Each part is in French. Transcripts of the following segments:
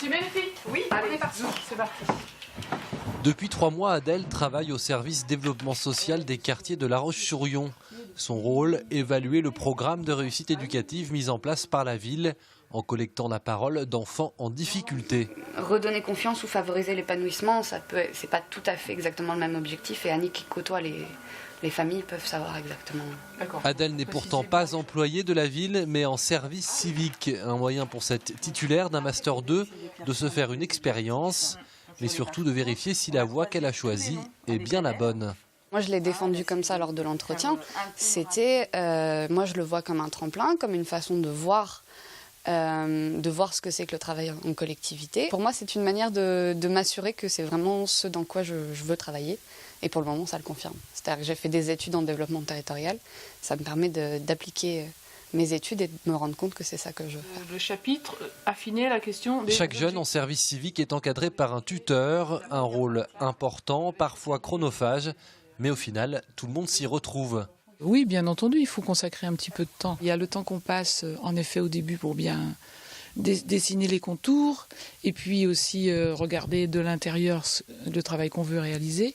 C'est magnifique. Oui, allez, on est parti. C'est parti. Depuis 3 mois, Adèle travaille au service développement social des quartiers de La Roche-sur-Yon. Son rôle, évaluer le programme de réussite éducative mis en place par la ville en collectant la parole d'enfants en difficulté. Redonner confiance ou favoriser l'épanouissement, c'est pas tout à fait exactement le même objectif et Annie qui côtoie les familles peuvent savoir exactement. Adèle n'est pourtant pas employée de la ville mais en service civique. Un moyen pour cette titulaire d'un Master 2 de se faire une expérience, mais surtout de vérifier si la voie qu'elle a choisie est bien la bonne. Moi, je l'ai défendu comme ça lors de l'entretien. C'était, moi, je le vois comme un tremplin, comme une façon de voir ce que c'est que le travail en collectivité. Pour moi, c'est une manière de m'assurer que c'est vraiment ce dans quoi je veux travailler. Et pour le moment, ça le confirme. C'est-à-dire que j'ai fait des études en développement territorial. Ça me permet d'appliquer mes études et de me rendre compte que c'est ça que je veux faire. Le chapitre affiner la question des... Chaque jeune en service civique est encadré par un tuteur, un rôle important, parfois chronophage, mais au final, tout le monde s'y retrouve. Oui, bien entendu, il faut consacrer un petit peu de temps. Il y a le temps qu'on passe, en effet, au début pour bien dessiner les contours, et puis aussi regarder de l'intérieur le travail qu'on veut réaliser.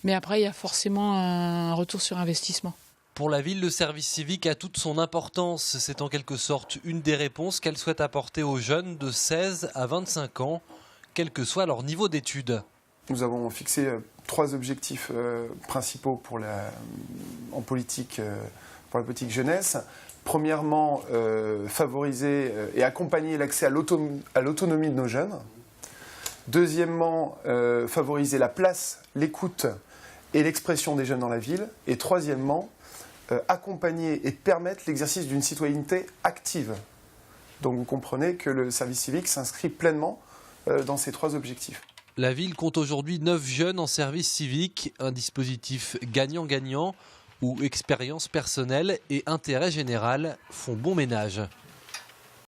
Mais après, il y a forcément un retour sur investissement. Pour la ville, le service civique a toute son importance. C'est en quelque sorte une des réponses qu'elle souhaite apporter aux jeunes de 16 à 25 ans, quel que soit leur niveau d'études. Nous avons fixé 3 objectifs principaux pour en politique, pour la politique jeunesse. Premièrement, favoriser et accompagner l'accès à l'autonomie de nos jeunes. Deuxièmement, favoriser la place, l'écoute et l'expression des jeunes dans la ville. Et troisièmement, accompagner et permettre l'exercice d'une citoyenneté active. Donc vous comprenez que le service civique s'inscrit pleinement dans ces 3 objectifs. La ville compte aujourd'hui 9 jeunes en service civique, un dispositif gagnant-gagnant où expérience personnelle et intérêt général font bon ménage.